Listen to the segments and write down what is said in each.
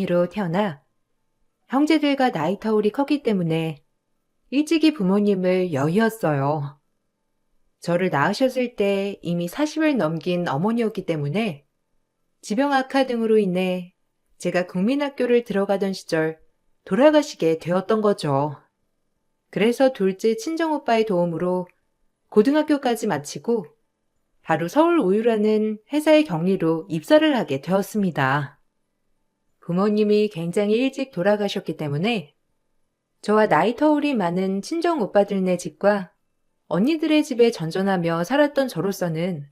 로 태어나 형제들과 나이 터울이 컸기 때문에 일찍이 부모님을 여의었어요. 저를 낳으셨을 때 이미 40을 넘긴 어머니였기 때문에 지병 악화 등으로 인해 제가 국민학교를 들어가던 시절 돌아가시게 되었던 거죠. 그래서 둘째 친정오빠의 도움으로 고등학교까지 마치고 바로 서울 우유라는 회사의 격리로 입사를 하게 되었습니다. 부모님이 굉장히 일찍 돌아가셨기 때문에 저와 나이 터울이 많은 친정 오빠들네 집과 언니들의 집에 전전하며 살았던 저로서는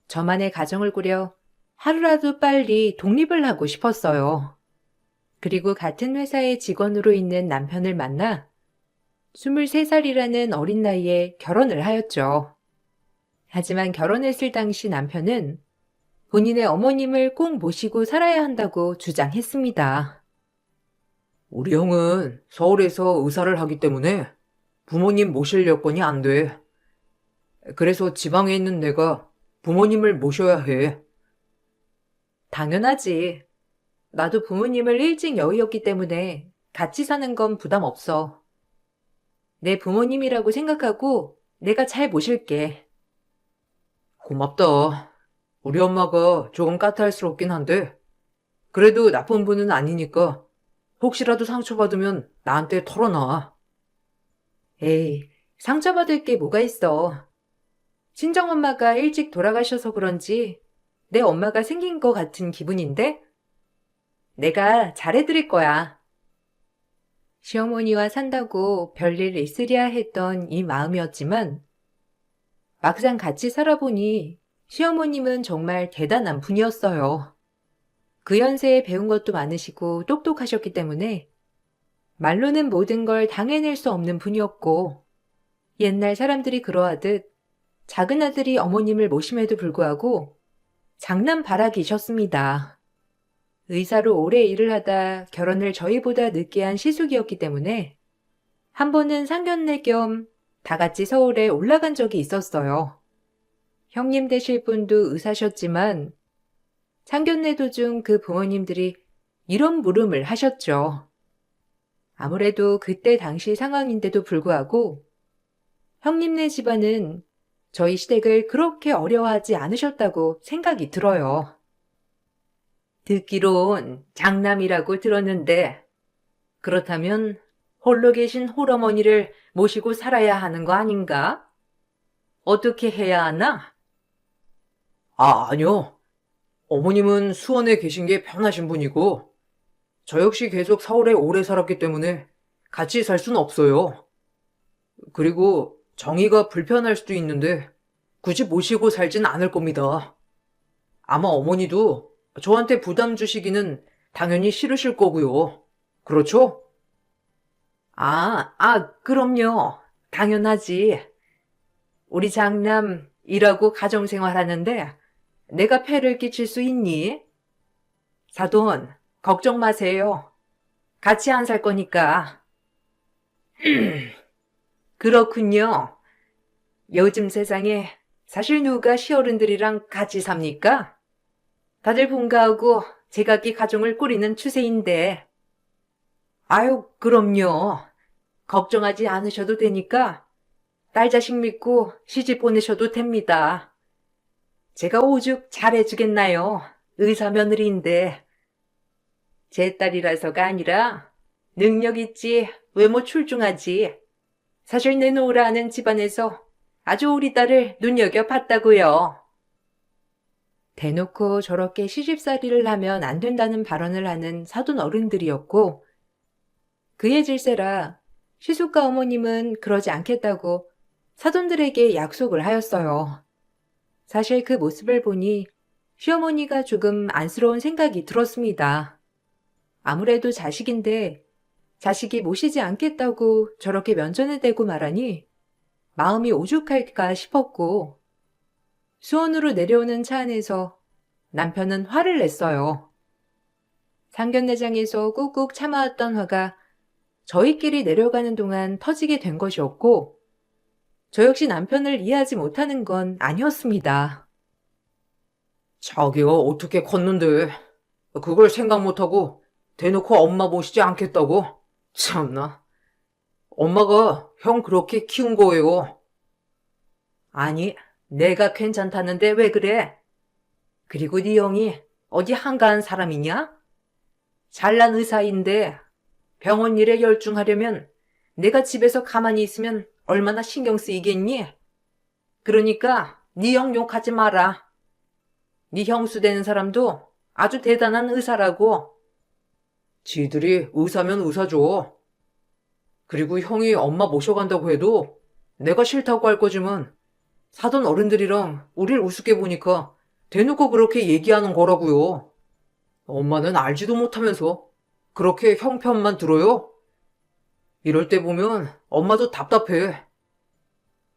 저만의 가정을 꾸려 하루라도 빨리 독립을 하고 싶었어요. 그리고 같은 회사의 직원으로 있는 남편을 만나 23살이라는 어린 나이에 결혼을 하였죠. 하지만 결혼했을 당시 남편은 본인의 어머님을 꼭 모시고 살아야 한다고 주장했습니다. 우리 형은 서울에서 의사를 하기 때문에 부모님 모실 여건이 안 돼. 그래서 지방에 있는 내가 부모님을 모셔야 해. 당연하지. 나도 부모님을 일찍 여의었기 때문에 같이 사는 건 부담 없어. 내 부모님이라고 생각하고 내가 잘 모실게. 고맙다. 우리 엄마가 조금 까탈스럽긴 한데, 그래도 나쁜 분은 아니니까 혹시라도 상처받으면 나한테 털어놔. 에이, 상처받을 게 뭐가 있어. 친정엄마가 일찍 돌아가셔서 그런지 내 엄마가 생긴 것 같은 기분인데? 내가 잘해드릴 거야. 시어머니와 산다고 별일 있으랴 했던 이 마음이었지만 막상 같이 살아보니 시어머님은 정말 대단한 분이었어요. 그 연세에 배운 것도 많으시고 똑똑하셨기 때문에 말로는 모든 걸 당해낼 수 없는 분이었고 옛날 사람들이 그러하듯 작은 아들이 어머님을 모심에도 불구하고 장남바라기셨습니다. 의사로 오래 일을 하다 결혼을 저희보다 늦게 한 시숙이었기 때문에 한 번은 상견례 겸 다 같이 서울에 올라간 적이 있었어요. 형님 되실 분도 의사셨지만 상견례 도중 그 부모님들이 이런 물음을 하셨죠. 아무래도 그때 당시 상황인데도 불구하고 형님네 집안은 저희 시댁을 그렇게 어려워하지 않으셨다고 생각이 들어요. 듣기론 장남이라고 들었는데 그렇다면 홀로 계신 홀어머니를 모시고 살아야 하는 거 아닌가? 어떻게 해야 하나? 아니요. 어머님은 수원에 계신 게 편하신 분이고, 저 역시 계속 서울에 오래 살았기 때문에 같이 살 순 없어요. 그리고 정의가 불편할 수도 있는데 굳이 모시고 살진 않을 겁니다. 아마 어머니도 저한테 부담 주시기는 당연히 싫으실 거고요. 그렇죠? 그럼요. 당연하지. 우리 장남 일하고 가정생활 하는데 내가 폐를 끼칠 수 있니? 사돈, 걱정 마세요. 같이 안 살 거니까. 그렇군요. 요즘 세상에 사실 누가 시어른들이랑 같이 삽니까? 다들 본가하고 제각기 가정을 꾸리는 추세인데. 아유, 그럼요. 걱정하지 않으셔도 되니까 딸 자식 믿고 시집 보내셔도 됩니다. 제가 오죽 잘해주겠나요? 의사 며느리인데. 제 딸이라서가 아니라 능력 있지, 외모 출중하지. 사실 내놓으라 하는 집안에서 아주 우리 딸을 눈여겨봤다고요. 대놓고 저렇게 시집살이를 하면 안 된다는 발언을 하는 사돈 어른들이었고 그의 질세라 시숙과 어머님은 그러지 않겠다고 사돈들에게 약속을 하였어요. 사실 그 모습을 보니 시어머니가 조금 안쓰러운 생각이 들었습니다. 아무래도 자식인데 자식이 모시지 않겠다고 저렇게 면전에 대고 말하니 마음이 오죽할까 싶었고 수원으로 내려오는 차 안에서 남편은 화를 냈어요. 상견례장에서 꾹꾹 참아왔던 화가 저희끼리 내려가는 동안 터지게 된 것이었고 저 역시 남편을 이해하지 못하는 건 아니었습니다. 자기가 어떻게 컸는데 그걸 생각 못하고 대놓고 엄마 모시지 않겠다고? 참나. 엄마가 형 그렇게 키운 거예요. 아니, 내가 괜찮다는데 왜 그래? 그리고 네 형이 어디 한가한 사람이냐? 잘난 의사인데 병원 일에 열중하려면 내가 집에서 가만히 있으면 얼마나 신경 쓰이겠니? 그러니까 네 형 욕하지 마라. 네 형수 되는 사람도 아주 대단한 의사라고. 지들이 의사면 의사죠. 그리고 형이 엄마 모셔간다고 해도 내가 싫다고 할 거지만 사돈 어른들이랑 우릴 우습게 보니까 대놓고 그렇게 얘기하는 거라고요. 엄마는 알지도 못하면서 그렇게 형 편만 들어요? 이럴 때 보면 엄마도 답답해.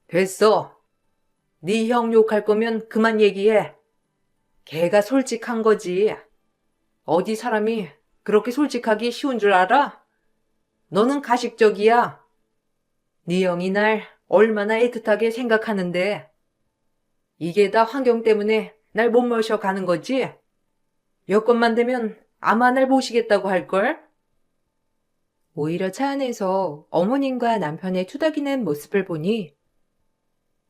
됐어. 네 형 욕할 거면 그만 얘기해. 걔가 솔직한 거지. 어디 사람이 그렇게 솔직하기 쉬운 줄 알아? 너는 가식적이야. 네 형이 날 얼마나 애틋하게 생각하는데 이게 다 환경 때문에 날 못 모셔가는 거지? 여건만 되면 아마 날 모시겠다고 할걸? 오히려 차 안에서 어머님과 남편의 투닥이는 모습을 보니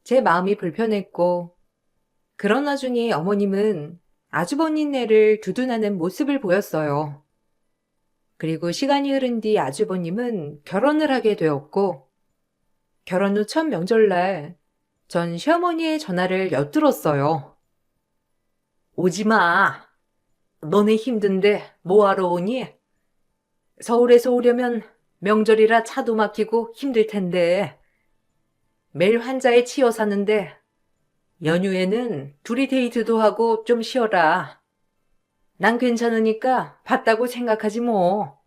제 마음이 불편했고, 그런 와중에 어머님은 아주버님네를 두둔하는 모습을 보였어요. 그리고 시간이 흐른 뒤 아주버님은 결혼을 하게 되었고, 결혼 후 첫 명절날 전 시어머니의 전화를 엿들었어요. 오지 마. 너네 힘든데 뭐하러 오니? 서울에서 오려면 명절이라 차도 막히고 힘들 텐데. 매일 환자에 치여 사는데 연휴에는 둘이 데이트도 하고 좀 쉬어라. 난 괜찮으니까 봤다고 생각하지 뭐.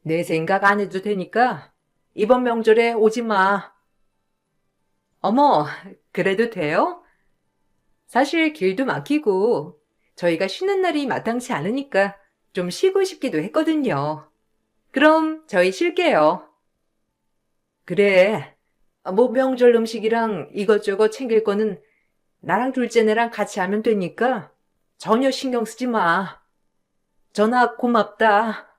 내 생각 안 해도 되니까 이번 명절에 오지 마. 어머, 그래도 돼요? 사실 길도 막히고 저희가 쉬는 날이 마땅치 않으니까 좀 쉬고 싶기도 했거든요. 그럼 저희 쉴게요. 그래. 뭐 명절 음식이랑 이것저것 챙길 거는 나랑 둘째네랑 같이 하면 되니까 전혀 신경 쓰지 마. 전화 고맙다.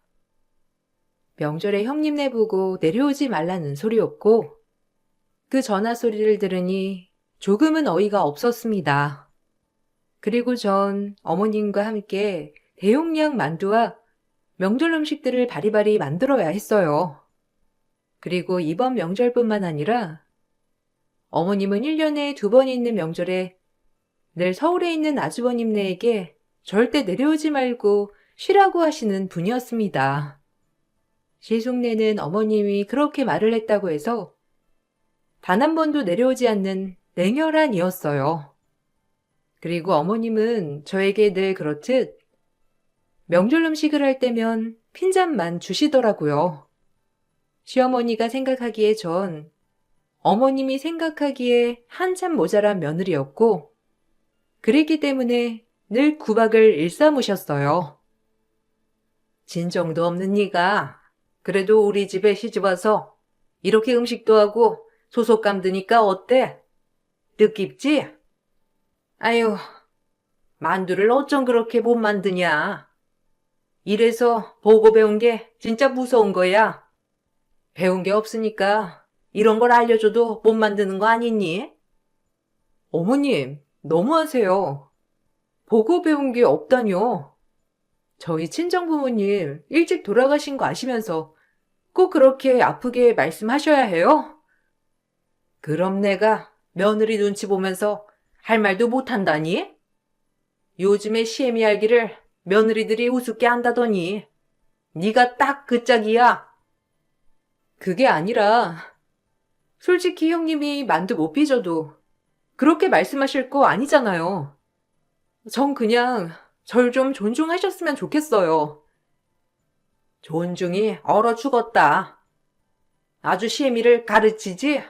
명절에 형님네 보고 내려오지 말라는 소리였고, 그 전화 소리를 들으니 조금은 어이가 없었습니다. 그리고 전 어머님과 함께 대용량 만두와 명절 음식들을 바리바리 만들어야 했어요. 그리고 이번 명절뿐만 아니라 어머님은 1년에 2번 있는 명절에 늘 서울에 있는 아주버님네에게 절대 내려오지 말고 쉬라고 하시는 분이었습니다. 시숙네는 어머님이 그렇게 말을 했다고 해서 단 한 번도 내려오지 않는 냉혈한 이였어요. 그리고 어머님은 저에게 늘 그렇듯 명절 음식을 할 때면 핀잔만 주시더라고요. 시어머니가 생각하기에 전 어머님이 생각하기에 한참 모자란 며느리였고, 그랬기 때문에 늘 구박을 일삼으셨어요. 진정도 없는 네가 그래도 우리 집에 시집와서 이렇게 음식도 하고 소속감 드니까 어때? 느낍지? 아유, 만두를 어쩜 그렇게 못 만드냐? 이래서 보고 배운 게 진짜 무서운 거야. 배운 게 없으니까 이런 걸 알려줘도 못 만드는 거 아니니? 어머님, 너무하세요. 보고 배운 게 없다뇨. 저희 친정부모님 일찍 돌아가신 거 아시면서 꼭 그렇게 아프게 말씀하셔야 해요? 그럼 내가 며느리 눈치 보면서 할 말도 못한다니? 요즘에 시애미 알기를 며느리들이 우습게 한다더니 네가 딱 그 짝이야. 그게 아니라 솔직히 형님이 만두 못 빚어도 그렇게 말씀하실 거 아니잖아요. 전 그냥 절 좀 존중하셨으면 좋겠어요. 존중이 얼어 죽었다. 아주 시애미를 가르치지?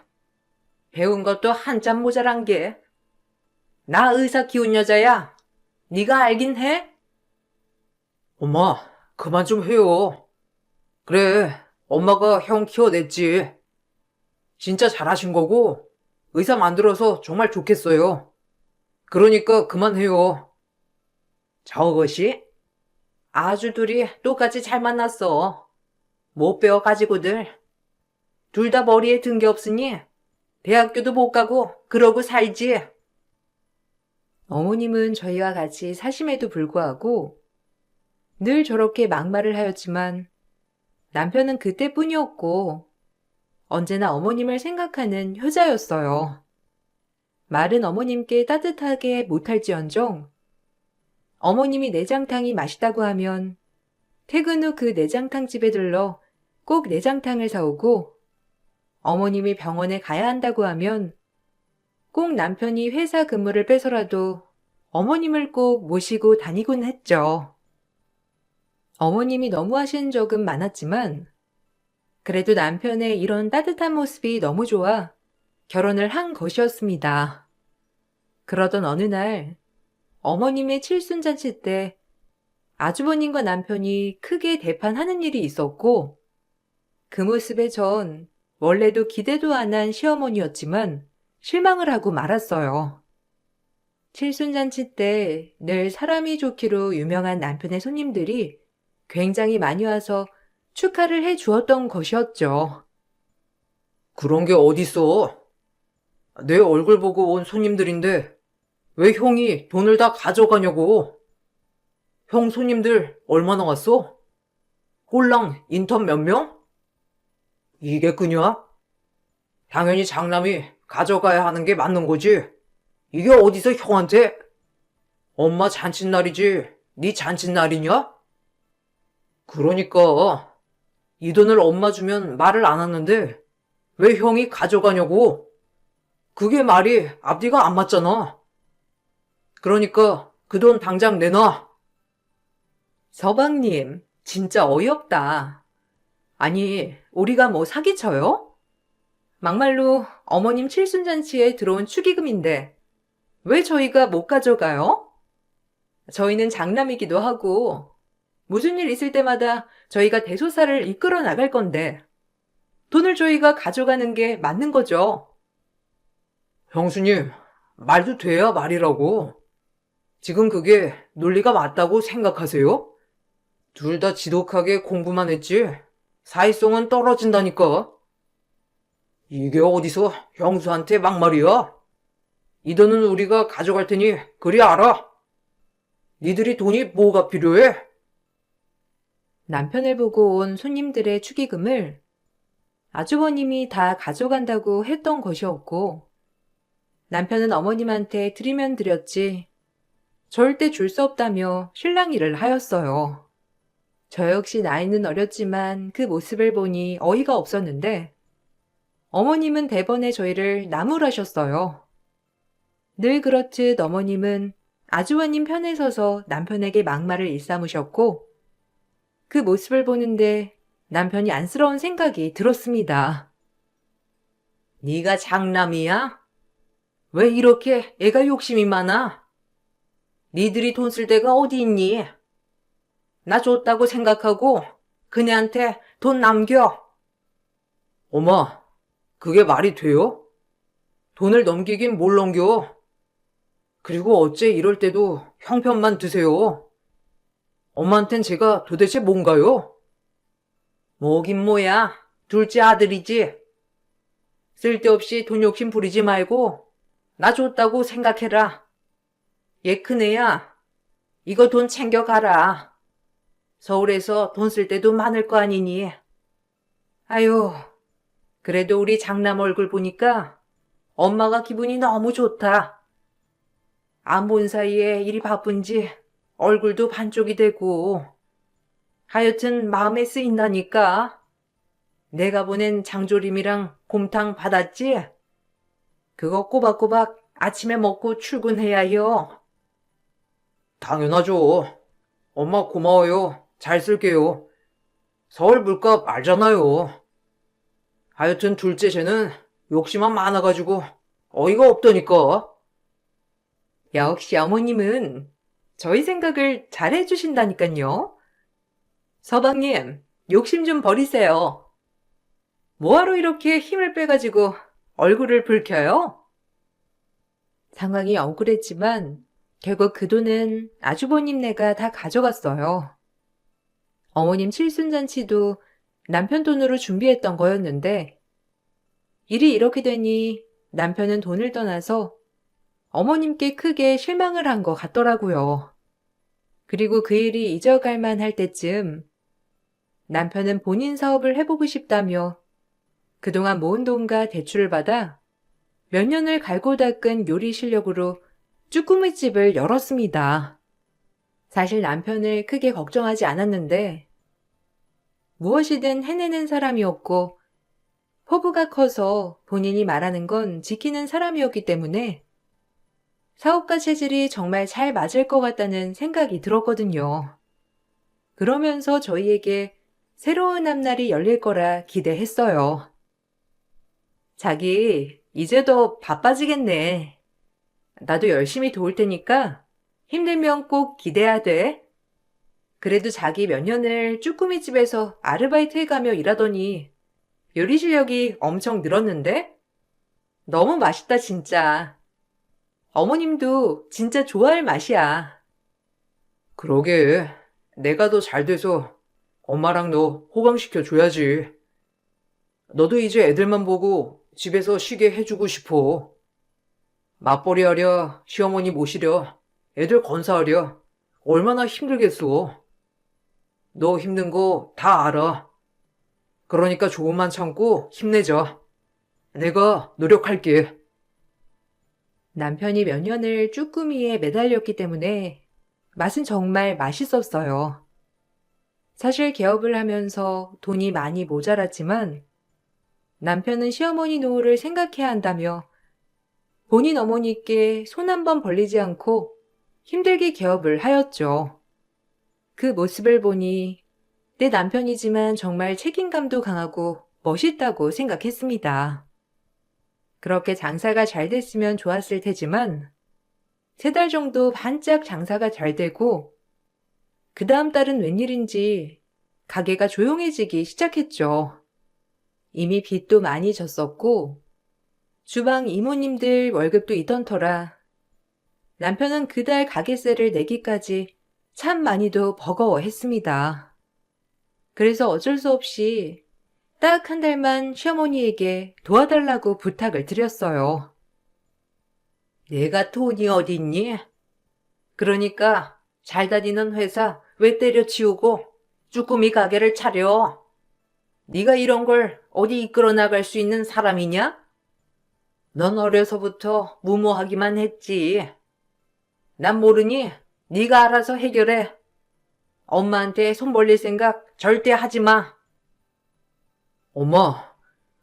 배운 것도 한참 모자란 게. 나 의사 키운 여자야. 네가 알긴 해? 엄마, 그만 좀 해요. 그래, 엄마가 형 키워냈지. 진짜 잘하신 거고 의사 만들어서 정말 좋겠어요. 그러니까 그만해요. 저것이? 아주 둘이 똑같이 잘 만났어. 못 배워가지고들. 둘 다 머리에 든 게 없으니 대학교도 못 가고 그러고 살지. 어머님은 저희와 같이 사심에도 불구하고 늘 저렇게 막말을 하였지만 남편은 그때뿐이었고 언제나 어머님을 생각하는 효자였어요. 말은 어머님께 따뜻하게 못할지언정 어머님이 내장탕이 맛있다고 하면 퇴근 후 그 내장탕 집에 들러 꼭 내장탕을 사오고 어머님이 병원에 가야 한다고 하면 꼭 남편이 회사 근무를 빼서라도 어머님을 꼭 모시고 다니곤 했죠. 어머님이 너무하신 적은 많았지만 그래도 남편의 이런 따뜻한 모습이 너무 좋아 결혼을 한 것이었습니다. 그러던 어느 날 어머님의 칠순잔치 때 아주버님과 남편이 크게 대판하는 일이 있었고 그 모습에 전 원래도 기대도 안 한 시어머니였지만 실망을 하고 말았어요. 칠순잔치 때 늘 사람이 좋기로 유명한 남편의 손님들이 굉장히 많이 와서 축하를 해 주었던 것이었죠. 그런 게 어딨어. 내 얼굴 보고 온 손님들인데 왜 형이 돈을 다 가져가냐고. 형 손님들 얼마나 왔어? 홀랑 인턴 몇 명? 이게 그냐? 당연히 장남이 가져가야 하는 게 맞는 거지. 이게 어디서 형한테? 엄마 잔칫날이지 네 잔칫날이냐? 그러니까 이 돈을 엄마 주면 말을 안 하는데 왜 형이 가져가냐고. 그게 말이 앞뒤가 안 맞잖아. 그러니까 그 돈 당장 내놔. 서방님, 진짜 어이없다. 아니, 우리가 뭐 사기쳐요? 막말로 어머님 칠순잔치에 들어온 축의금인데 왜 저희가 못 가져가요? 저희는 장남이기도 하고 무슨 일 있을 때마다 저희가 대소사를 이끌어 나갈 건데 돈을 저희가 가져가는 게 맞는 거죠. 형수님, 말도 돼야 말이라고. 지금 그게 논리가 맞다고 생각하세요? 둘 다 지독하게 공부만 했지 사회성은 떨어진다니까. 이게 어디서 형수한테 막말이야? 이 돈은 우리가 가져갈 테니 그리 알아. 니들이 돈이 뭐가 필요해? 남편을 보고 온 손님들의 축의금을 아주버님이 다 가져간다고 했던 것이었고 남편은 어머님한테 드리면 드렸지 절대 줄 수 없다며 실랑이를 하였어요. 저 역시 나이는 어렸지만 그 모습을 보니 어이가 없었는데 어머님은 대번에 저희를 나무라셨어요. 늘 그렇듯 어머님은 아주버님 편에 서서 남편에게 막말을 일삼으셨고 그 모습을 보는데 남편이 안쓰러운 생각이 들었습니다. 네가 장남이야? 왜 이렇게 애가 욕심이 많아? 니들이 돈 쓸 데가 어디 있니? 나 줬다고 생각하고 그네한테 돈 남겨. 엄마, 그게 말이 돼요? 돈을 넘기긴 뭘 넘겨? 그리고 어째 이럴 때도 형편만 드세요? 엄마한텐 제가 도대체 뭔가요? 뭐긴 뭐야, 둘째 아들이지. 쓸데없이 돈 욕심 부리지 말고 나 줬다고 생각해라. 얘 큰애야, 이거 돈 챙겨가라. 서울에서 돈 쓸 때도 많을 거 아니니. 아유, 그래도 우리 장남 얼굴 보니까 엄마가 기분이 너무 좋다. 안 본 사이에 일이 바쁜지 얼굴도 반쪽이 되고. 하여튼 마음에 쓰인다니까. 내가 보낸 장조림이랑 곰탕 받았지? 그거 꼬박꼬박 아침에 먹고 출근해야 해요. 당연하죠. 엄마 고마워요. 잘 쓸게요. 서울 물값 알잖아요. 하여튼 둘째 쟤는 욕심만 많아가지고 어이가 없다니까. 역시 어머님은 저희 생각을 잘 해주신다니까요. 서방님, 욕심 좀 버리세요. 뭐하러 이렇게 힘을 빼가지고 얼굴을 붉혀요? 상황이 억울했지만 결국 그 돈은 아주버님네가 다 가져갔어요. 어머님 칠순잔치도 남편 돈으로 준비했던 거였는데 일이 이렇게 되니 남편은 돈을 떠나서 어머님께 크게 실망을 한 것 같더라고요. 그리고 그 일이 잊어갈 만할 때쯤 남편은 본인 사업을 해보고 싶다며 그동안 모은 돈과 대출을 받아 몇 년을 갈고 닦은 요리 실력으로 쭈꾸미집을 열었습니다. 사실 남편을 크게 걱정하지 않았는데 무엇이든 해내는 사람이었고 포부가 커서 본인이 말하는 건 지키는 사람이었기 때문에 사업가 체질이 정말 잘 맞을 것 같다는 생각이 들었거든요. 그러면서 저희에게 새로운 앞날이 열릴 거라 기대했어요. 자기, 이제 더 바빠지겠네. 나도 열심히 도울 테니까 힘들면 꼭 기대해야 돼. 그래도 자기 몇 년을 쭈꾸미집에서 아르바이트 해가며 일하더니 요리 실력이 엄청 늘었는데? 너무 맛있다, 진짜. 어머님도 진짜 좋아할 맛이야. 그러게. 내가 더 잘 돼서 엄마랑 너 호강시켜 줘야지. 너도 이제 애들만 보고 집에서 쉬게 해주고 싶어. 맞벌이 하랴, 시어머니 모시랴, 애들 건사하랴. 얼마나 힘들겠어. 너 힘든 거 다 알아. 그러니까 조금만 참고 힘내자. 내가 노력할게. 남편이 몇 년을 쭈꾸미에 매달렸기 때문에 맛은 정말 맛있었어요. 사실 개업을 하면서 돈이 많이 모자랐지만 남편은 시어머니 노후를 생각해야 한다며 본인 어머니께 손 한 번 벌리지 않고 힘들게 개업을 하였죠. 그 모습을 보니 내 남편이지만 정말 책임감도 강하고 멋있다고 생각했습니다. 그렇게 장사가 잘 됐으면 좋았을 테지만 3달 정도 반짝 장사가 잘 되고 그 다음 달은 웬일인지 가게가 조용해지기 시작했죠. 이미 빚도 많이 졌었고 주방 이모님들 월급도 있던 터라 남편은 그달 가게세를 내기까지 참 많이도 버거워했습니다. 그래서 어쩔 수 없이 딱 1달만 시어머니에게 도와달라고 부탁을 드렸어요. 내가 돈이 어딨니? 그러니까 잘 다니는 회사 왜 때려치우고 쭈꾸미 가게를 차려? 네가 이런 걸 어디 이끌어 나갈 수 있는 사람이냐? 넌 어려서부터 무모하기만 했지. 난 모르니 네가 알아서 해결해. 엄마한테 손 벌릴 생각 절대 하지 마. 엄마,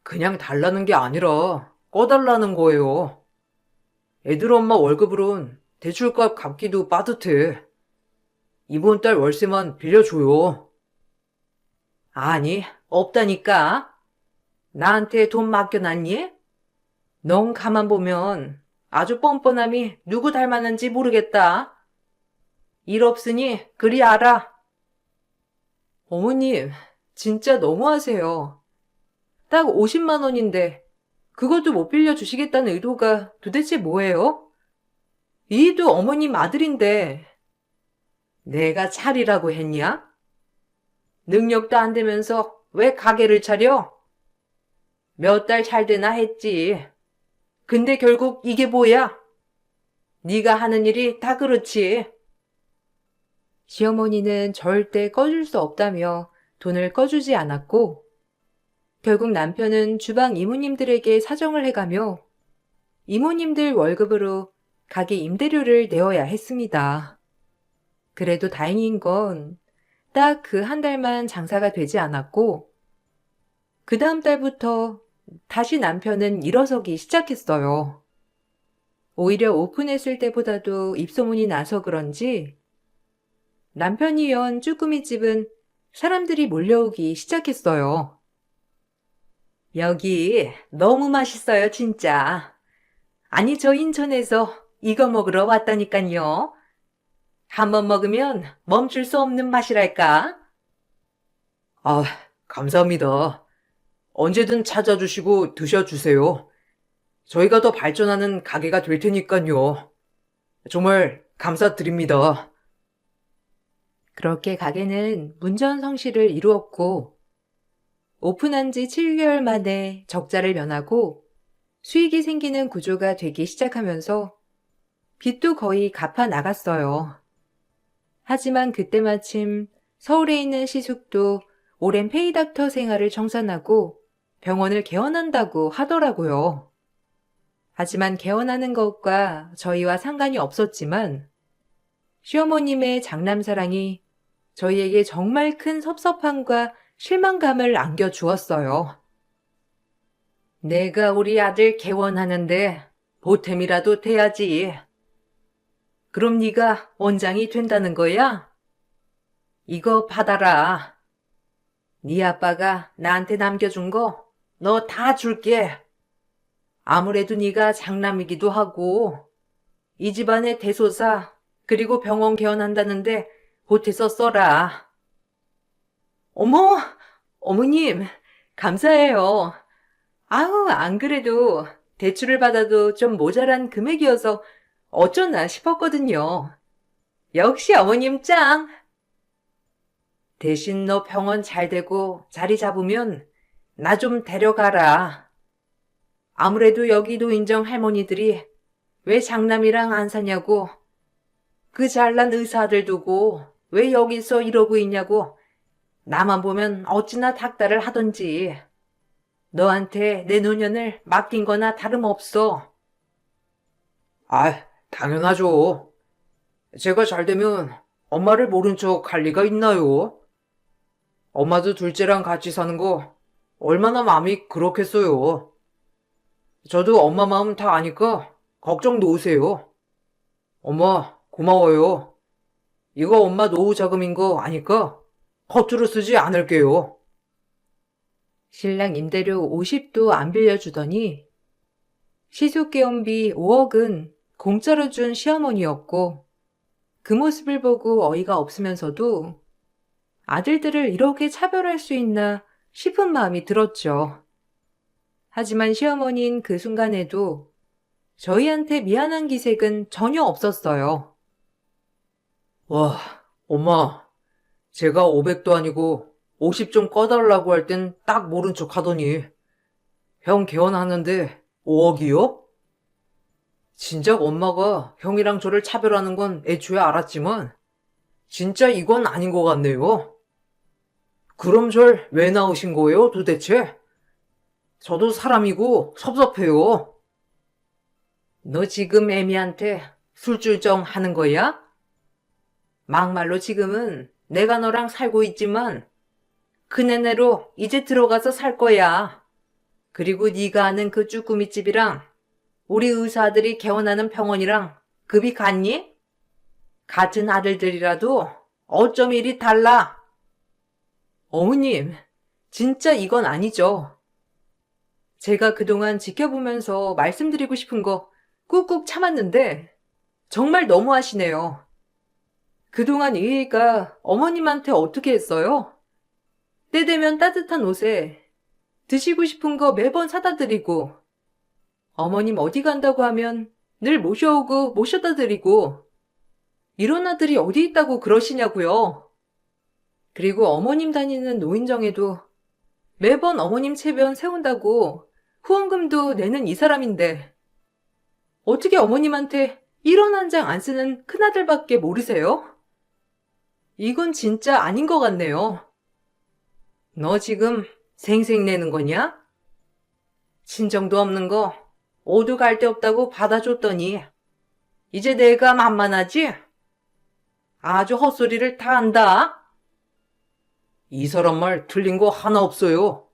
그냥 달라는 게 아니라 꺼달라는 거예요. 애들 엄마 월급으론 대출값 갚기도 빠듯해. 이번 달 월세만 빌려줘요. 아니, 없다니까. 나한테 돈 맡겨놨니? 넌 가만 보면 아주 뻔뻔함이 누구 닮았는지 모르겠다. 일 없으니 그리 알아. 어머님, 진짜 너무하세요. 딱 50만 원인데 그것도 못 빌려주시겠다는 의도가 도대체 뭐예요? 이도 어머님 아들인데 내가 차리라고 했냐? 능력도 안 되면서 왜 가게를 차려? 몇 달 잘 되나 했지. 근데 결국 이게 뭐야? 네가 하는 일이 다 그렇지. 시어머니는 절대 꺼줄 수 없다며 돈을 꺼주지 않았고 결국 남편은 주방 이모님들에게 사정을 해가며 이모님들 월급으로 가게 임대료를 내어야 했습니다. 그래도 다행인 건 딱 그 1달만 장사가 되지 않았고 그 다음 달부터 다시 남편은 일어서기 시작했어요. 오히려 오픈했을 때보다도 입소문이 나서 그런지 남편이 연 쭈꾸미집은 사람들이 몰려오기 시작했어요. 여기 너무 맛있어요, 진짜. 아니, 저 인천에서 이거 먹으러 왔다니까요. 한번 먹으면 멈출 수 없는 맛이랄까? 아, 감사합니다. 언제든 찾아주시고 드셔주세요. 저희가 더 발전하는 가게가 될 테니까요. 정말 감사드립니다. 그렇게 가게는 문전성시를 이루었고, 오픈한 지 7개월 만에 적자를 면하고 수익이 생기는 구조가 되기 시작하면서 빚도 거의 갚아 나갔어요. 하지만 그때 마침 서울에 있는 시숙도 오랜 페이닥터 생활을 청산하고 병원을 개원한다고 하더라고요. 하지만 개원하는 것과 저희와 상관이 없었지만 시어머님의 장남사랑이 저희에게 정말 큰 섭섭함과 실망감을 안겨주었어요. 내가 우리 아들 개원하는데 보탬이라도 돼야지. 그럼 네가 원장이 된다는 거야? 이거 받아라. 네 아빠가 나한테 남겨준 거 너 다 줄게. 아무래도 네가 장남이기도 하고 이 집안의 대소사 그리고 병원 개원한다는데 보태서 써라. 어머, 어머님, 감사해요. 아우, 안 그래도 대출을 받아도 좀 모자란 금액이어서 어쩌나 싶었거든요. 역시 어머님 짱! 대신 너 병원 잘 되고 자리 잡으면 나 좀 데려가라. 아무래도 여기 노인정 할머니들이 왜 장남이랑 안 사냐고, 그 잘난 의사들 두고 왜 여기서 이러고 있냐고 나만 보면 어찌나 닥달을 하던지. 너한테 내 노년을 맡긴 거나 다름없어. 아, 당연하죠. 제가 잘 되면 엄마를 모른 척 할 리가 있나요? 엄마도 둘째랑 같이 사는 거 얼마나 마음이 그렇겠어요. 저도 엄마 마음 다 아니까 걱정 놓으세요. 엄마, 고마워요. 이거 엄마 노후 자금인 거 아니까 허투루 쓰지 않을게요. 신랑 임대료 50도 안 빌려주더니 시숙개원비 5억은 공짜로 준 시어머니였고 그 모습을 보고 어이가 없으면서도 아들들을 이렇게 차별할 수 있나 싶은 마음이 들었죠. 하지만 시어머니는 그 순간에도 저희한테 미안한 기색은 전혀 없었어요. 와, 엄마, 제가 500도 아니고 50 좀 꺼달라고 할 땐 딱 모른 척 하더니 형 개원하는데 5억이요? 진작 엄마가 형이랑 저를 차별하는 건 애초에 알았지만 진짜 이건 아닌 것 같네요. 그럼 절 왜 낳으신 거예요, 도대체? 저도 사람이고 섭섭해요. 너 지금 애미한테 술줄정 하는 거야? 막말로 지금은 내가 너랑 살고 있지만 그 내내로 이제 들어가서 살 거야. 그리고 네가 아는 그 쭈꾸미집이랑 우리 의사들이 개원하는 병원이랑 급이 같니? 같은 아들들이라도 어쩜 이리 달라? 어머님, 진짜 이건 아니죠. 제가 그동안 지켜보면서 말씀드리고 싶은 거 꾹꾹 참았는데 정말 너무하시네요. 그동안 이 애가 어머님한테 어떻게 했어요? 때 되면 따뜻한 옷에 드시고 싶은 거 매번 사다 드리고 어머님 어디 간다고 하면 늘 모셔오고 모셔다 드리고 이런 아들이 어디 있다고 그러시냐고요. 그리고 어머님 다니는 노인정에도 매번 어머님 체변 세운다고 후원금도 내는 이 사람인데 어떻게 어머님한테 1원 한 장 안 쓰는 큰아들밖에 모르세요? 이건 진짜 아닌 것 같네요. 너 지금 생색내는 거냐? 친정도 없는 거 오도 갈 데 없다고 받아줬더니 이제 내가 만만하지? 아주 헛소리를 다 한다. 이 사람 말 틀린 거 하나 없어요.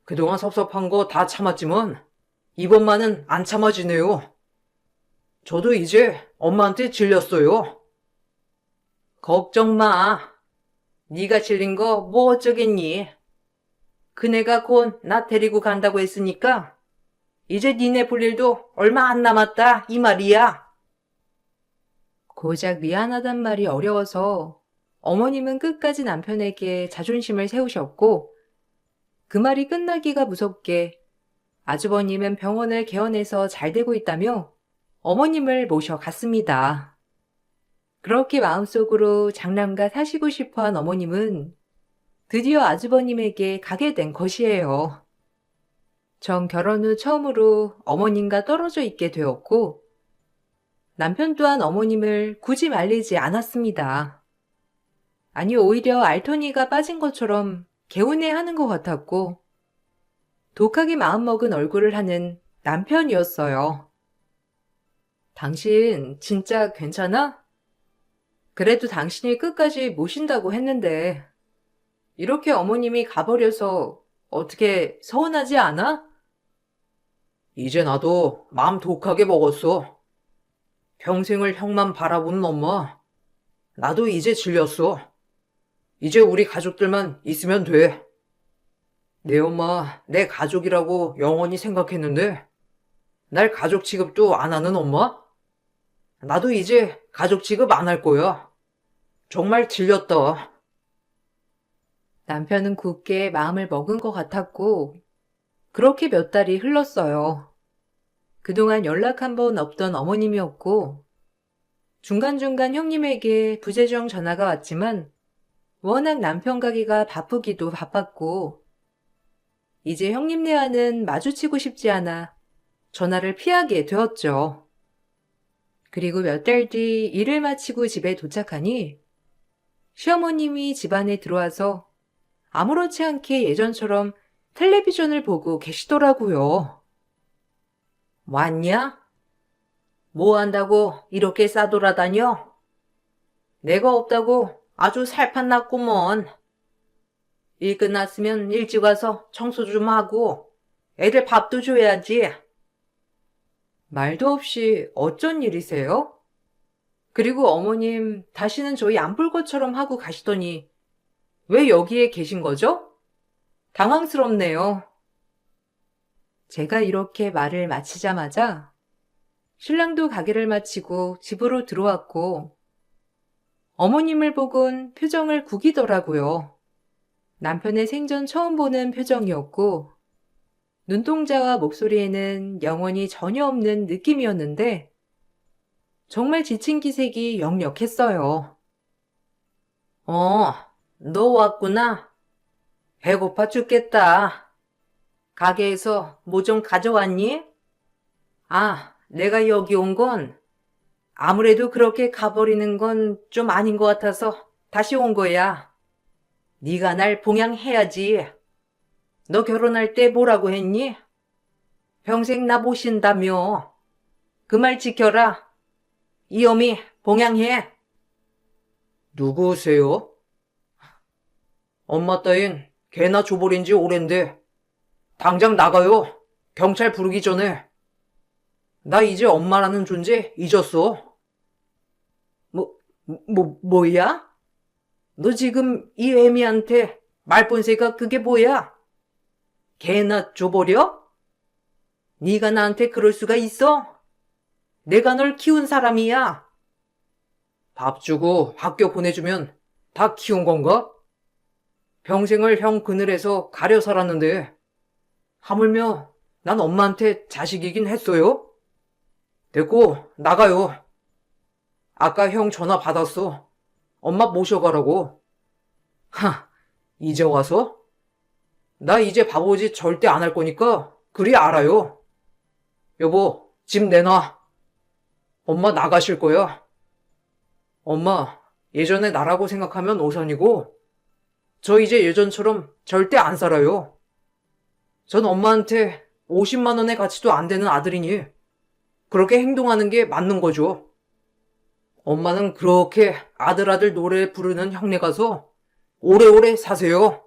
그동안 섭섭한 거 다 참았지만 이번만은 안 참아지네요. 저도 이제 엄마한테 질렸어요. 걱정 마. 네가 질린 거 뭐 어쩌겠니? 그네가 곧 나 데리고 간다고 했으니까 이제 니네 볼 일도 얼마 안 남았다 이 말이야. 고작 미안하단 말이 어려워서 어머님은 끝까지 남편에게 자존심을 세우셨고 그 말이 끝나기가 무섭게 아주버님은 병원을 개원해서 잘 되고 있다며 어머님을 모셔갔습니다. 그렇게 마음속으로 장남과 사시고 싶어한 어머님은 드디어 아주버님에게 가게 된 것이에요. 전 결혼 후 처음으로 어머님과 떨어져 있게 되었고, 남편 또한 어머님을 굳이 말리지 않았습니다. 아니, 오히려 알토니가 빠진 것처럼 개운해하는 것 같았고, 독하게 마음먹은 얼굴을 하는 남편이었어요. 당신 진짜 괜찮아? 그래도 당신이 끝까지 모신다고 했는데, 이렇게 어머님이 가버려서 어떻게 서운하지 않아? 이제 나도 마음 독하게 먹었어. 평생을 형만 바라보는 엄마. 나도 이제 질렸어. 이제 우리 가족들만 있으면 돼. 내 엄마, 내 가족이라고 영원히 생각했는데, 날 가족 취급도 안 하는 엄마? 나도 이제 가족 취급 안 할 거야. 정말 질렸다. 남편은 굳게 마음을 먹은 것 같았고, 그렇게 몇 달이 흘렀어요. 그동안 연락 한 번 없던 어머님이었고, 중간중간 형님에게 부재중 전화가 왔지만, 워낙 남편 가기가 바쁘기도 바빴고, 이제 형님네와는 마주치고 싶지 않아 전화를 피하게 되었죠. 그리고 몇 달 뒤 일을 마치고 집에 도착하니, 시어머님이 집 안에 들어와서 아무렇지 않게 예전처럼 텔레비전을 보고 계시더라고요. 왔냐? 뭐 한다고 이렇게 싸돌아다녀? 내가 없다고 아주 살판났구먼. 일 끝났으면 일찍 와서 청소 좀 하고 애들 밥도 줘야지. 말도 없이 어쩐 일이세요? 그리고 어머님 다시는 저희 안 볼 것처럼 하고 가시더니 왜 여기에 계신 거죠? 당황스럽네요. 제가 이렇게 말을 마치자마자 신랑도 가게를 마치고 집으로 들어왔고 어머님을 보곤 표정을 구기더라고요. 남편의 생전 처음 보는 표정이었고 눈동자와 목소리에는 영혼이 전혀 없는 느낌이었는데 정말 지친 기색이 역력했어요. 너 왔구나. 배고파 죽겠다. 가게에서 뭐 좀 가져왔니? 내가 여기 온 건 아무래도 그렇게 가버리는 건 좀 아닌 것 같아서 다시 온 거야. 네가 날 봉양해야지. 너 결혼할 때 뭐라고 했니? 평생 나 모신다며. 그 말 지켜라. 이 어미 봉양해. 누구세요? 엄마 따윈 개나 줘버린 지 오랜데 당장 나가요. 경찰 부르기 전에. 나 이제 엄마라는 존재 잊었어. 뭐야? 너 지금 이 애미한테 말본새가 그게 뭐야? 개나 줘버려? 네가 나한테 그럴 수가 있어? 내가 널 키운 사람이야. 밥 주고 학교 보내주면 다 키운 건가? 평생을 형 그늘에서 가려 살았는데 하물며 난 엄마한테 자식이긴 했어요? 됐고 나가요. 아까 형 전화 받았어. 엄마 모셔가라고. 이제 와서? 나 이제 바보짓 절대 안 할 거니까 그리 알아요. 여보, 집 내놔. 엄마 나가실 거야. 엄마, 예전에 나라고 생각하면 오산이고 저 이제 예전처럼 절대 안 살아요. 전 엄마한테 50만 원의 가치도 안 되는 아들이니 그렇게 행동하는 게 맞는 거죠. 엄마는 그렇게 아들 노래 부르는 형네 가서 오래오래 사세요.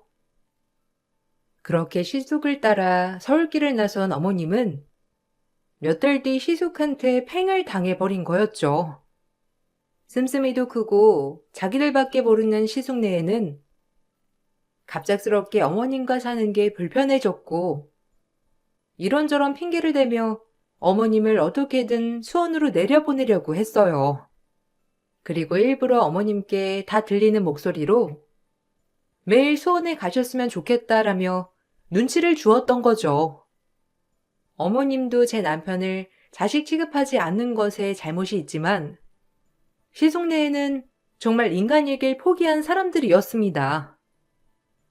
그렇게 시숙을 따라 서울길을 나선 어머님은 몇 달 뒤 시숙한테 팽을 당해버린 거였죠. 씀씀이도 크고 자기들밖에 모르는 시숙네에는 갑작스럽게 어머님과 사는 게 불편해졌고 이런저런 핑계를 대며 어머님을 어떻게든 수원으로 내려보내려고 했어요. 그리고 일부러 어머님께 다 들리는 목소리로 매일 수원에 가셨으면 좋겠다라며 눈치를 주었던 거죠. 어머님도 제 남편을 자식 취급하지 않는 것에 잘못이 있지만 시속내에는 정말 인간이길 포기한 사람들이었습니다.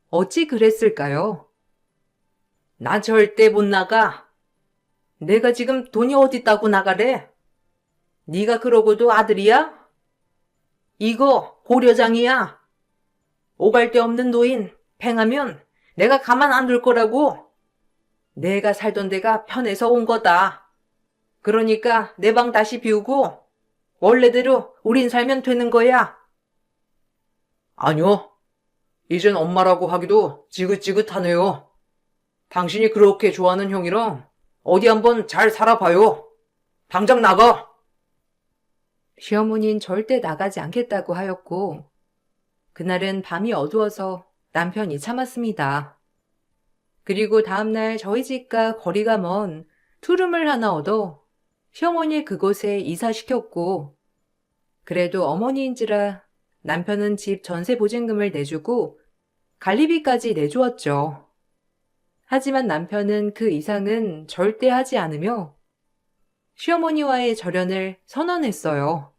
어찌 그랬을까요? 나 절대 못 나가. 내가 지금 돈이 어딨다고 나가래? 네가 그러고도 아들이야? 이거 고려장이야. 오갈 데 없는 노인 팽하면 내가 가만 안 둘 거라고. 내가 살던 데가 편해서 온 거다. 그러니까 내 방 다시 비우고 원래대로 우린 살면 되는 거야. 아니요. 이젠 엄마라고 하기도 지긋지긋하네요. 당신이 그렇게 좋아하는 형이랑 어디 한번 잘 살아봐요. 당장 나가. 시어머니는 절대 나가지 않겠다고 하였고, 그날은 밤이 어두워서 남편이 참았습니다. 그리고 다음날 저희 집과 거리가 먼 투룸을 하나 얻어 시어머니를 그곳에 이사시켰고, 그래도 어머니인지라 남편은 집 전세 보증금을 내주고 관리비까지 내주었죠. 하지만 남편은 그 이상은 절대 하지 않으며 시어머니와의 절연을 선언했어요.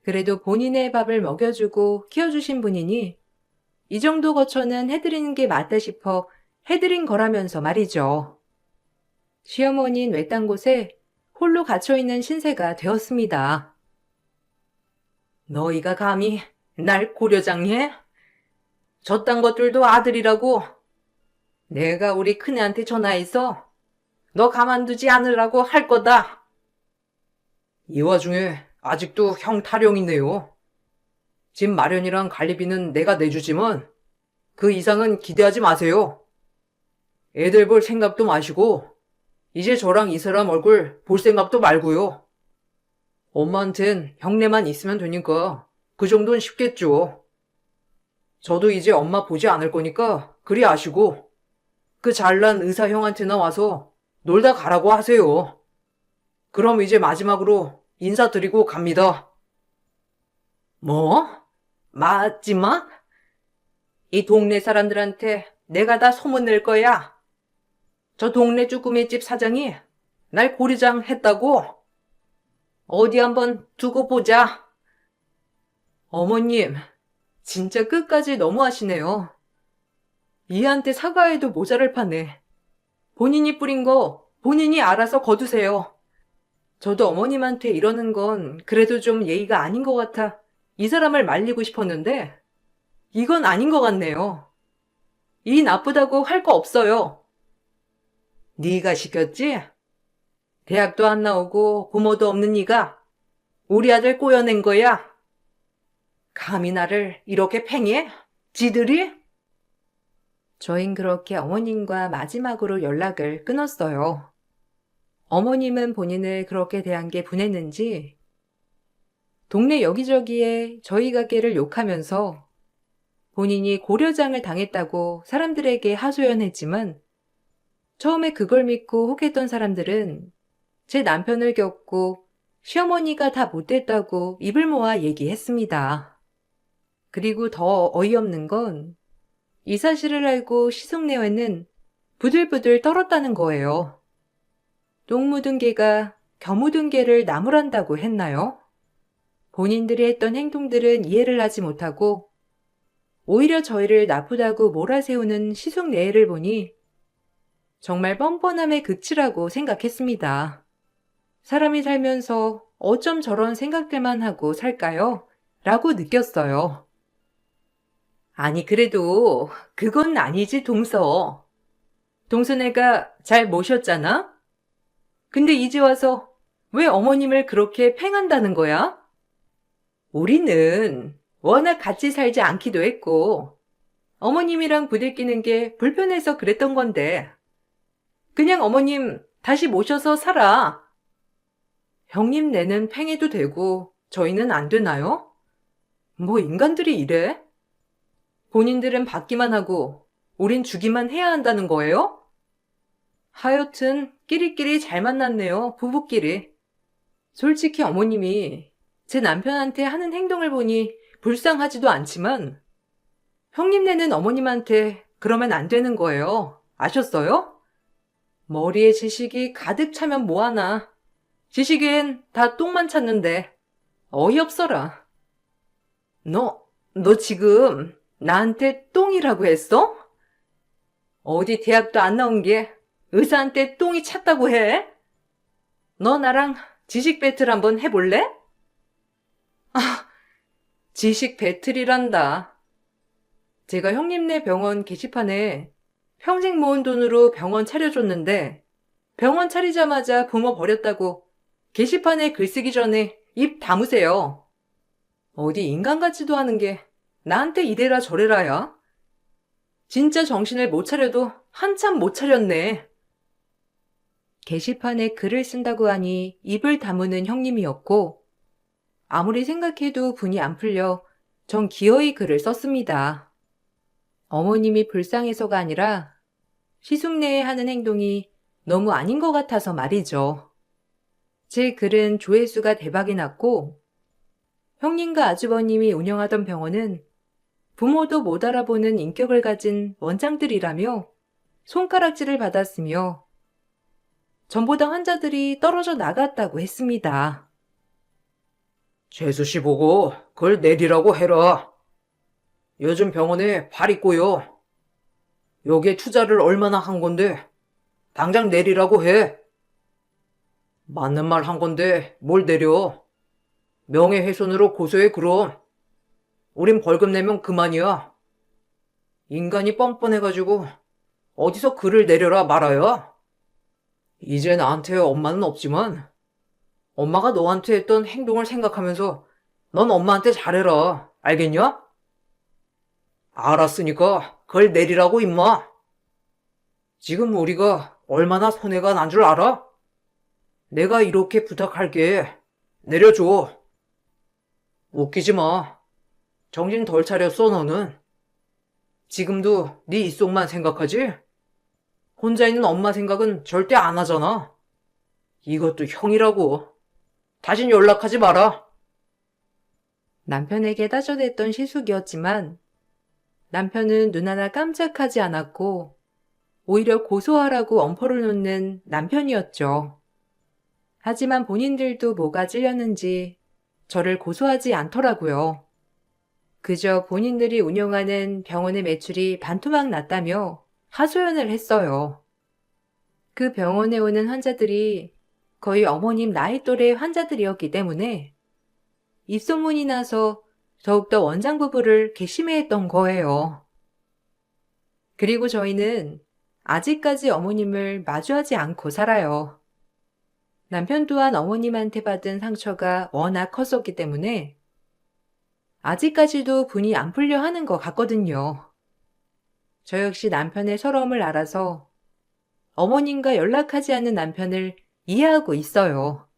그래도 본인의 밥을 먹여주고 키워주신 분이니 이 정도 거처는 해드리는 게 맞다 싶어 해드린 거라면서 말이죠. 시어머니는 외딴 곳에 홀로 갇혀있는 신세가 되었습니다. 너희가 감히 날 고려장해? 저딴 것들도 아들이라고. 내가 우리 큰애한테 전화해서 너 가만두지 않으라고 할 거다. 이 와중에 아직도 형 타령이네요. 집 마련이랑 관리비는 내가 내주지만 그 이상은 기대하지 마세요. 애들 볼 생각도 마시고 이제 저랑 이 사람 얼굴 볼 생각도 말고요. 엄마한텐 형네만 있으면 되니까 그 정도는 쉽겠죠. 저도 이제 엄마 보지 않을 거니까 그리 아시고 그 잘난 의사 형한테나 와서 놀다 가라고 하세요. 그럼 이제 마지막으로 인사드리고 갑니다. 뭐? 마지막? 이 동네 사람들한테 내가 다 소문낼 거야. 저 동네 쭈꾸미집 사장이 날 고리장 했다고? 어디 한번 두고 보자. 어머님, 진짜 끝까지 너무하시네요. 이한테 사과해도 모자랄 판에 본인이 뿌린 거 본인이 알아서 거두세요. 저도 어머님한테 이러는 건 그래도 좀 예의가 아닌 것 같아 이 사람을 말리고 싶었는데 이건 아닌 것 같네요. 이 나쁘다고 할 거 없어요. 네가 시켰지? 대학도 안 나오고 부모도 없는 네가 우리 아들 꼬여낸 거야. 감히 나를 이렇게 팽해? 지들이? 저흰 그렇게 어머님과 마지막으로 연락을 끊었어요. 어머님은 본인을 그렇게 대한 게 분했는지 동네 여기저기에 저희 가게를 욕하면서 본인이 고려장을 당했다고 사람들에게 하소연했지만 처음에 그걸 믿고 혹했던 사람들은 제 남편을 겪고 시어머니가 다 못됐다고 입을 모아 얘기했습니다. 그리고 더 어이없는 건 이 사실을 알고 시숙내외는 부들부들 떨었다는 거예요. 똥 묻은 개가 겨 묻은 개를 나무란다고 했나요? 본인들이 했던 행동들은 이해를 하지 못하고 오히려 저희를 나쁘다고 몰아세우는 시숙내외를 보니 정말 뻔뻔함의 극치라고 생각했습니다. 사람이 살면서 어쩜 저런 생각들만 하고 살까요? 라고 느꼈어요. 아니 그래도 그건 아니지 동서. 동서네가 잘 모셨잖아? 근데 이제 와서 왜 어머님을 그렇게 팽한다는 거야? 우리는 워낙 같이 살지 않기도 했고 어머님이랑 부대끼는 게 불편해서 그랬던 건데 그냥 어머님 다시 모셔서 살아. 형님네는 팽해도 되고 저희는 안 되나요? 뭐 인간들이 이래? 본인들은 받기만 하고 우린 주기만 해야 한다는 거예요? 하여튼 끼리끼리 잘 만났네요, 부부끼리. 솔직히 어머님이 제 남편한테 하는 행동을 보니 불쌍하지도 않지만 형님네는 어머님한테 그러면 안 되는 거예요. 아셨어요? 머리에 지식이 가득 차면 뭐하나. 지식엔 다 똥만 찾는데 어이없어라. 너 지금 나한테 똥이라고 했어? 어디 대학도 안 나온 게 의사한테 똥이 찼다고 해? 너 나랑 지식 배틀 한번 해볼래? 아, 지식 배틀이란다. 제가 형님네 병원 게시판에 평생 모은 돈으로 병원 차려줬는데 병원 차리자마자 부모 버렸다고 게시판에 글 쓰기 전에 입 다무세요. 어디 인간 같지도 않은 게 나한테 이래라 저래라야. 진짜 정신을 못 차려도 한참 못 차렸네. 게시판에 글을 쓴다고 하니 입을 다무는 형님이었고 아무리 생각해도 분이 안 풀려 전 기어이 글을 썼습니다. 어머님이 불쌍해서가 아니라 시숙네에 하는 행동이 너무 아닌 것 같아서 말이죠. 제 글은 조회수가 대박이 났고 형님과 아주버님이 운영하던 병원은 부모도 못 알아보는 인격을 가진 원장들이라며 손가락질을 받았으며 전보다 환자들이 떨어져 나갔다고 했습니다. 재수 씨 보고 그걸 내리라고 해라. 요즘 병원에 발 있고요. 여기에 투자를 얼마나 한 건데 당장 내리라고 해. 맞는 말 한 건데 뭘 내려. 명예훼손으로 고소해 그럼. 우린 벌금 내면 그만이야. 인간이 뻔뻔해가지고 어디서 글을 내려라 말아야. 이제 나한테 엄마는 없지만 엄마가 너한테 했던 행동을 생각하면서 넌 엄마한테 잘해라. 알겠냐? 알았으니까 그걸 내리라고 임마. 지금 우리가 얼마나 손해가 난 줄 알아? 내가 이렇게 부탁할게. 내려줘. 웃기지 마. 정신 덜 차렸어 너는. 지금도 네 입속만 생각하지? 혼자 있는 엄마 생각은 절대 안 하잖아. 이것도 형이라고. 다신 연락하지 마라. 남편에게 따져댔던 시숙이었지만 남편은 눈 하나 깜짝하지 않았고 오히려 고소하라고 엄포를 놓는 남편이었죠. 하지만 본인들도 뭐가 찔렸는지 저를 고소하지 않더라고요. 그저 본인들이 운영하는 병원의 매출이 반토막 났다며 하소연을 했어요. 그 병원에 오는 환자들이 거의 어머님 나이 또래 환자들이었기 때문에 입소문이 나서 더욱더 원장 부부를 괘씸해했던 거예요. 그리고 저희는 아직까지 어머님을 마주하지 않고 살아요. 남편 또한 어머님한테 받은 상처가 워낙 컸었기 때문에 아직까지도 분이 안 풀려 하는 것 같거든요. 저 역시 남편의 서러움을 알아서 어머님과 연락하지 않는 남편을 이해하고 있어요.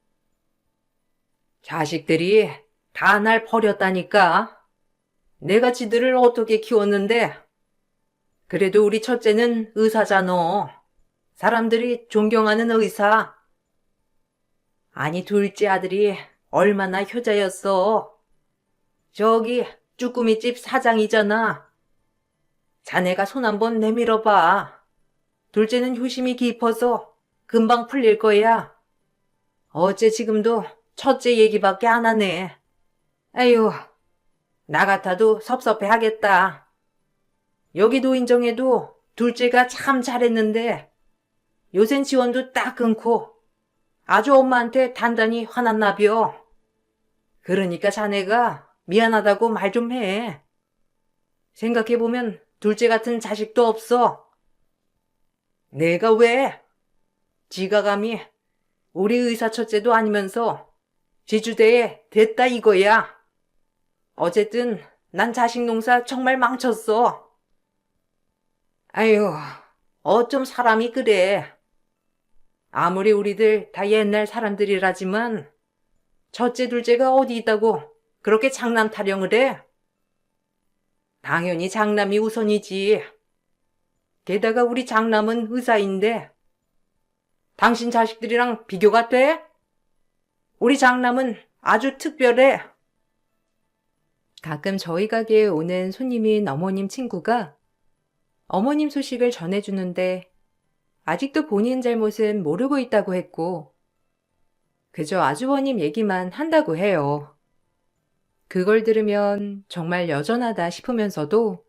자식들이 다 날 버렸다니까. 내가 지들을 어떻게 키웠는데. 그래도 우리 첫째는 의사잖아. 사람들이 존경하는 의사. 아니 둘째 아들이 얼마나 효자였어. 저기 쭈꾸미집 사장이잖아. 자네가 손 한번 내밀어봐. 둘째는 효심이 깊어서 금방 풀릴 거야. 어째 지금도 첫째 얘기밖에 안 하네. 에휴, 나 같아도 섭섭해 하겠다. 여기도 인정해도 둘째가 참 잘했는데 요샌 지원도 딱 끊고 아주 엄마한테 단단히 화났나벼. 그러니까 자네가 미안하다고 말 좀 해. 생각해보면 둘째 같은 자식도 없어. 내가 왜? 지가 감히 우리 의사 첫째도 아니면서 지주대에 됐다 이거야. 어쨌든 난 자식 농사 정말 망쳤어. 아유, 어쩜 사람이 그래. 아무리 우리들 다 옛날 사람들이라지만 첫째 둘째가 어디 있다고 그렇게 장남 타령을 해? 당연히 장남이 우선이지. 게다가 우리 장남은 의사인데 당신 자식들이랑 비교가 돼? 우리 장남은 아주 특별해. 가끔 저희 가게에 오는 손님인 어머님 친구가 어머님 소식을 전해주는데 아직도 본인 잘못은 모르고 있다고 했고 그저 아주버님 얘기만 한다고 해요. 그걸 들으면 정말 여전하다 싶으면서도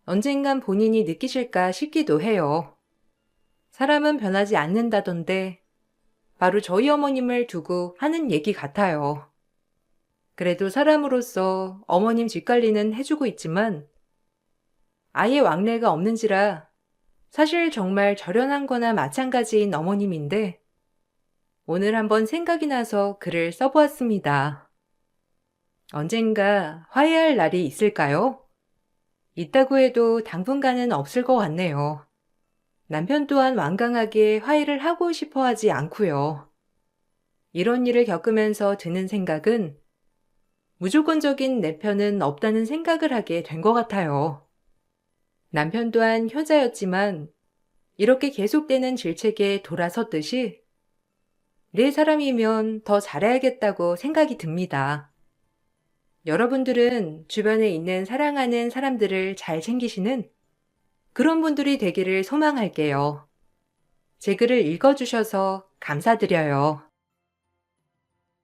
언젠간 본인이 느끼실까 싶기도 해요. 사람은 변하지 않는다던데 바로 저희 어머님을 두고 하는 얘기 같아요. 그래도 사람으로서 어머님 뒷관리는 해주고 있지만 아예 왕래가 없는지라 사실 정말 절연한 거나 마찬가지인 어머님인데 오늘 한번 생각이 나서 글을 써보았습니다. 언젠가 화해할 날이 있을까요? 있다고 해도 당분간은 없을 것 같네요. 남편 또한 완강하게 화해를 하고 싶어 하지 않고요. 이런 일을 겪으면서 드는 생각은 무조건적인 내 편은 없다는 생각을 하게 된 것 같아요. 남편 또한 효자였지만 이렇게 계속되는 질책에 돌아섰듯이 내 사람이면 더 잘해야겠다고 생각이 듭니다. 여러분들은 주변에 있는 사랑하는 사람들을 잘 챙기시는 그런 분들이 되기를 소망할게요. 제 글을 읽어주셔서 감사드려요.